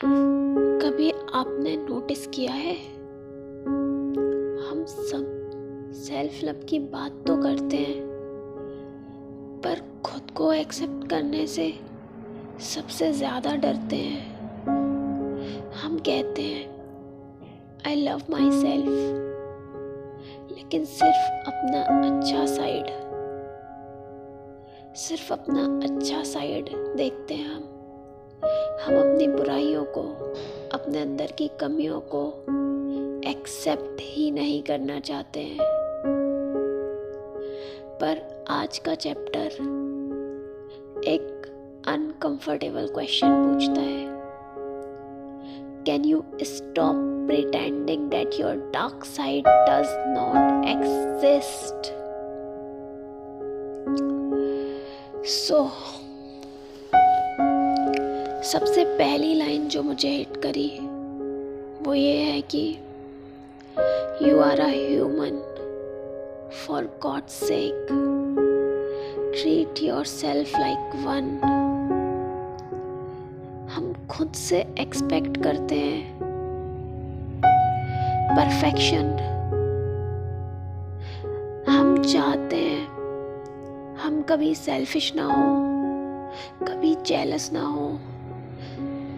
कभी आपने नोटिस किया है, हम सब सेल्फ लव की बात तो करते हैं, पर खुद को एक्सेप्ट करने से सबसे ज़्यादा डरते हैं। हम कहते हैं आई लव माई सेल्फ, लेकिन सिर्फ अपना अच्छा साइड देखते हैं। हम अपनी बुराइयों को, अपने अंदर की कमियों को एक्सेप्ट ही नहीं करना चाहते हैं। पर आज का चैप्टर एक अनकंफर्टेबल क्वेश्चन पूछता है, can you stop pretending that your dark side does not exist? सबसे पहली लाइन जो मुझे हिट करी वो ये है कि you are a human, for God's sake treat yourself like one. हम खुद से एक्सपेक्ट करते हैं परफेक्शन। हम चाहते हैं हम कभी सेल्फिश ना हो, कभी जेलस ना हो,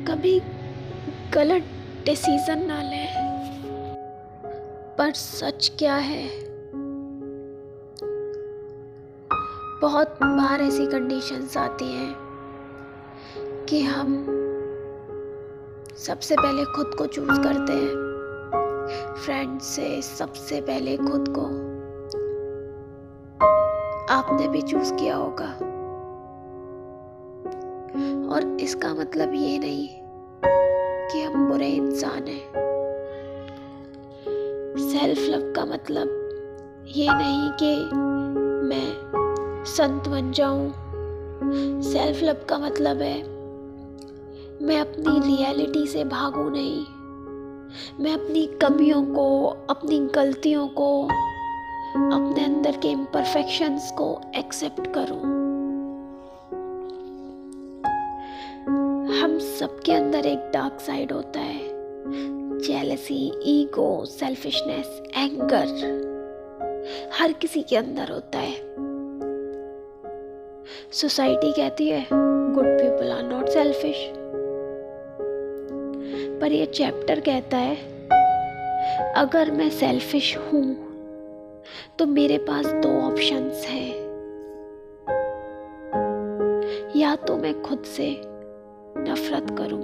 कभी गलत डिसीजन ना लें। पर सच क्या है, बहुत बार ऐसी कंडीशंस आती हैं कि हम सबसे पहले खुद को चूज करते हैं, फ्रेंड से सबसे पहले खुद को। आपने भी चूज किया होगा, और इसका मतलब ये नहीं कि हम बुरे इंसान हैं। सेल्फ लव का मतलब ये नहीं कि मैं संत बन जाऊं। सेल्फ लव का मतलब है मैं अपनी रियलिटी से भागूं नहीं, मैं अपनी कमियों को, अपनी गलतियों को, अपने अंदर के इम्परफेक्शंस को एक्सेप्ट करूं। हम सबके अंदर एक डार्क साइड होता है, जेलसी, ईगो, सेल्फिशनेस, एंगर, हर किसी के अंदर होता है। सोसाइटी कहती है good people are not selfish, पर ये चैप्टर कहता है अगर मैं सेल्फिश हूं तो मेरे पास दो ऑप्शंस हैं, या तो मैं खुद से नफरत करूं,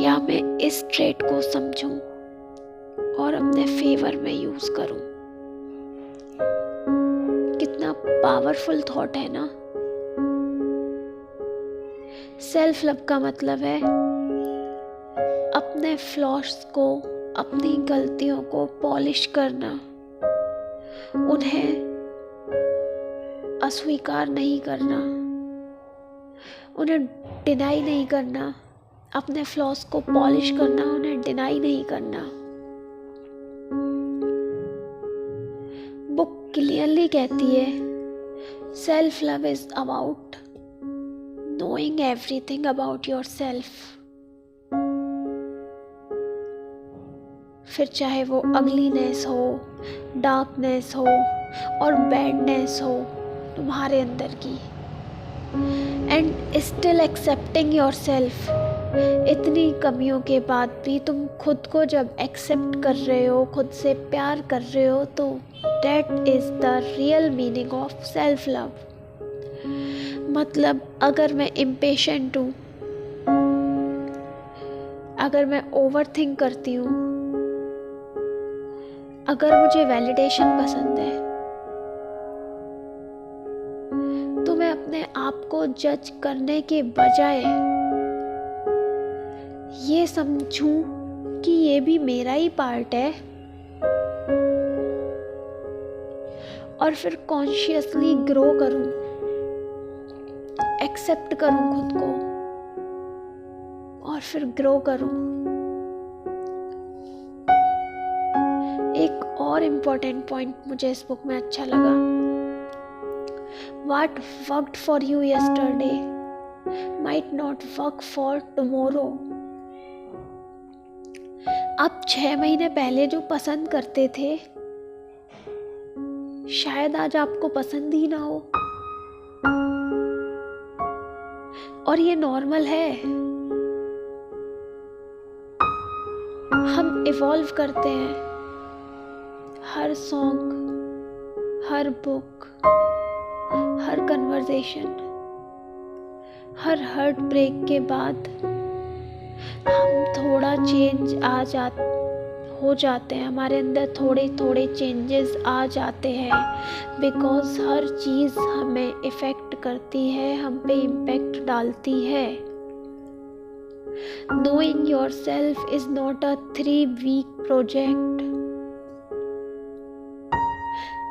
या मैं इस ट्रेट को समझूं और अपने फेवर में यूज करूं। कितना पावरफुल थॉट है ना। सेल्फ लव का मतलब है अपने फ्लॉस को, अपनी गलतियों को पॉलिश करना, उन्हें अस्वीकार नहीं करना, उन्हें डिनाई नहीं करना, अपने फ्लॉस को पॉलिश करना, उन्हें डिनाई नहीं करना। बुक क्लियरली कहती है self love is about knowing everything about your self. फिर चाहे वो अगलीनेस हो, डार्कनेस हो और बैडनेस हो तुम्हारे अंदर की, and still accepting your self. इतनी कमियों के बाद भी तुम खुद को जब एक्सेप्ट कर रहे हो, खुद से प्यार कर रहे हो, तो that is the real meaning of self love. मतलब अगर मैं इम्पेशेंट हूँ, अगर मैं ओवर थिंक करती हूँ, अगर मुझे वैलिडेशन पसंद है, तो मैं अपने आप को जज करने के बजाय ये समझूं कि ये भी मेरा ही पार्ट है, और फिर कॉन्शियसली ग्रो करूं, एक्सेप्ट करूं खुद को, और फिर ग्रो करूं। एक और इम्पोर्टेंट पॉइंट मुझे इस बुक में अच्छा लगा, What worked for you yesterday might not work for tomorrow. आप 6 महीने पहले जो पसंद करते थे शायद आज आपको पसंद ही ना हो, और ये नॉर्मल है। हम इवॉल्व करते हैं। हर सॉन्ग, हर बुक, हर कन्वर्सेशन, हर हार्ट ब्रेक के बाद हम थोड़ा चेंज हो जाते हैं, हमारे अंदर थोड़े थोड़े चेंजेस आ जाते हैं, बिकॉज हर चीज़ हमें इफ़ेक्ट करती है, हम पे इम्पैक्ट डालती है। Knowing yourself is not a 3-week project.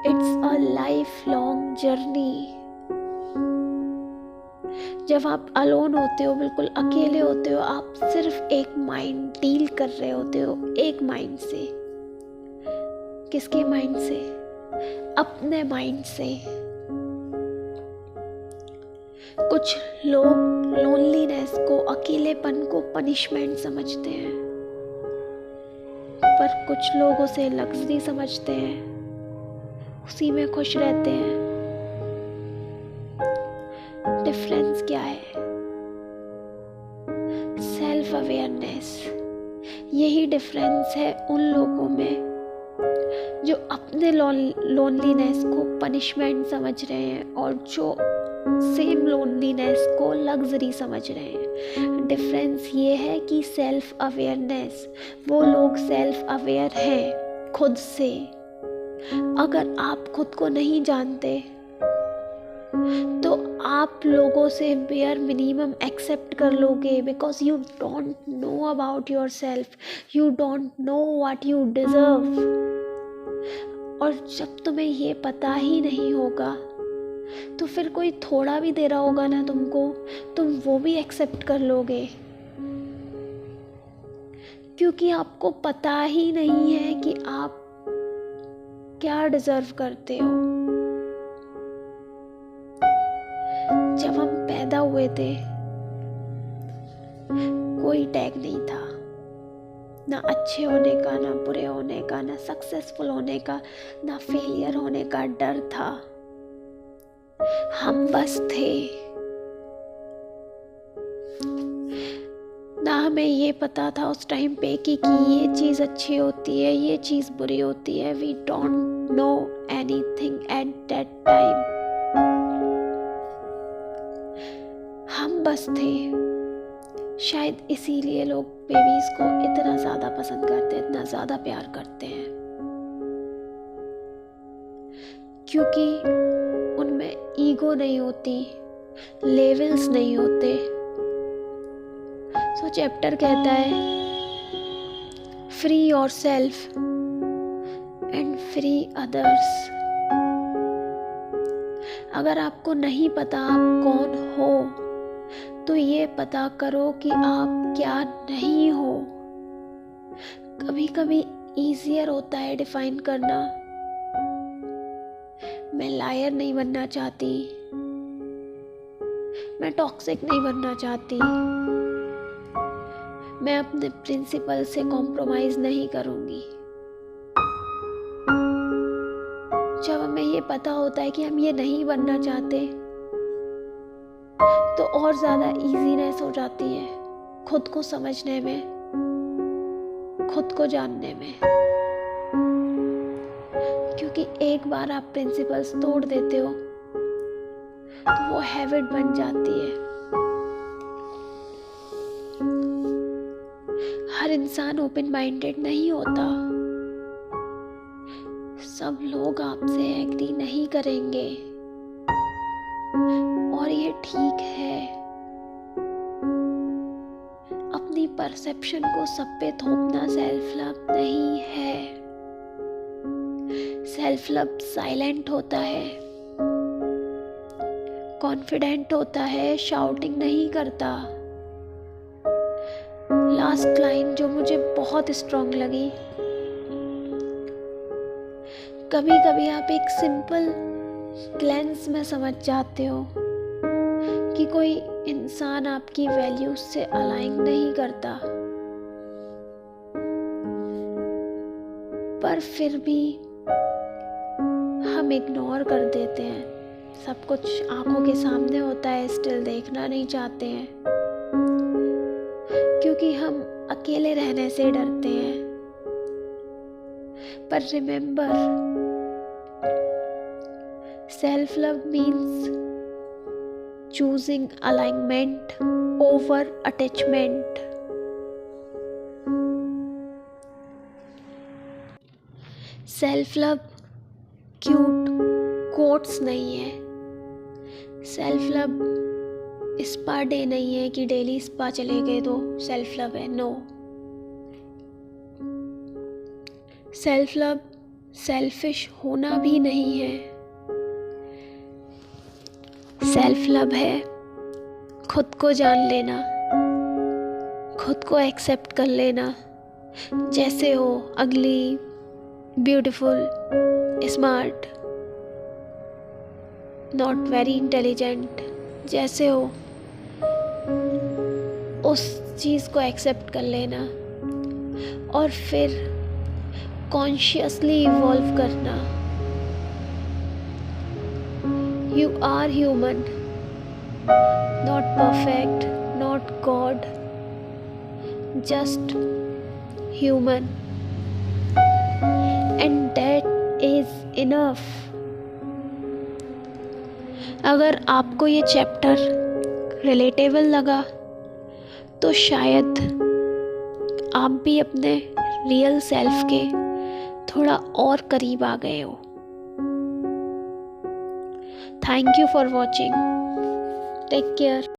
It's a lifelong journey. जब आप अलोन होते हो, बिल्कुल अकेले होते हो, आप सिर्फ एक माइंड डील कर रहे होते हो, एक माइंड से। किसके माइंड से? अपने माइंड से। कुछ लोग लोनलीनेस को, अकेलेपन को पनिशमेंट समझते हैं, पर कुछ लोग उसे लग्जरी समझते हैं, उसी में खुश रहते हैं। डिफरेंस क्या है? Self awareness. यही डिफरेंस है उन लोगों में जो अपने लोनलीनेस को पनिशमेंट समझ रहे हैं और जो सेम लोनलीनेस को लग्जरी समझ रहे हैं। डिफरेंस ये है कि सेल्फ अवेयरनेस, वो लोग सेल्फ अवेयर हैं खुद से। अगर आप खुद को नहीं जानते तो आप लोगों से बेयर मिनिमम एक्सेप्ट कर लोगे, because you don't know about your self, you don't know what you deserve. और जब तुम्हें ये पता ही नहीं होगा तो फिर कोई थोड़ा भी दे रहा होगा ना तुमको, तुम वो भी एक्सेप्ट कर लोगे, क्योंकि आपको पता ही नहीं है कि आप क्या डिजर्व करते हो। जब हम पैदा हुए थे कोई टैग नहीं था, ना अच्छे होने का, ना बुरे होने का, ना सक्सेसफुल होने का, ना फेलियर होने का डर था। हम बस थे। ना हमें ये पता था उस टाइम पे कि ये चीज़ अच्छी होती है, ये चीज़ बुरी होती है। We don't know anything at that time. हम बस थे। शायद इसीलिए लोग बेबीज को इतना ज़्यादा पसंद करते हैं, इतना ज़्यादा प्यार करते हैं, क्योंकि उनमें ईगो नहीं होती, लेवल्स नहीं होते। सो चैप्टर कहता है free your self and free others. अगर आपको नहीं पता आप कौन हो तो ये पता करो कि आप क्या नहीं हो। कभी कभी ईजियर होता है डिफाइन करना। मैं लायर नहीं बनना चाहती, मैं टॉक्सिक नहीं बनना चाहती, मैं अपने प्रिंसिपल से कॉम्प्रोमाइज नहीं करूंगी। जब हमें ये पता होता है कि हम ये नहीं बनना चाहते तो और ज़्यादा इजीनेस हो जाती है खुद को समझने में, खुद को जानने में। क्योंकि एक बार आप प्रिंसिपल्स तोड़ देते हो तो वो हैबिट बन जाती है। हर इंसान ओपन माइंडेड नहीं होता। सब लोग आपसे एग्री नहीं करेंगे और ये ठीक है। अपनी परसेप्शन को सब पे थोपना सेल्फ लव नहीं है। सेल्फ लव साइलेंट होता है, कॉन्फिडेंट होता है, शाउटिंग नहीं करता। लास्ट लाइन जो मुझे बहुत स्ट्रॉन्ग लगी, कभी कभी आप एक सिंपल ग्लैंस में समझ जाते हो कि कोई इंसान आपकी वैल्यूज से अलाइन नहीं करता, पर फिर भी हम इग्नोर कर देते हैं। सब कुछ आंखों के सामने होता है, स्टिल देखना नहीं चाहते हैं, क्योंकि हम अकेले रहने से डरते हैं। पर remember, self love means choosing alignment over attachment. Self love cute quotes नहीं है। सेल्फ लव स्पा डे नहीं है कि डेली स्पा चले गए तो सेल्फ लव है। नो, सेल्फ लव सेल्फिश होना भी नहीं है। सेल्फ लव है खुद को जान लेना, खुद को एक्सेप्ट कर लेना, जैसे हो, अगली, beautiful, smart, not very intelligent, जैसे हो उस चीज़ को एक्सेप्ट कर लेना और फिर कॉन्शियसली इवॉल्व करना। You are human, not perfect, not God, just human, and that is enough. अगर आपको ये चैप्टर रिलेटेबल लगा तो शायद आप भी अपने रियल सेल्फ के थोड़ा और करीब आ गए हो। Thank you for watching. Take care.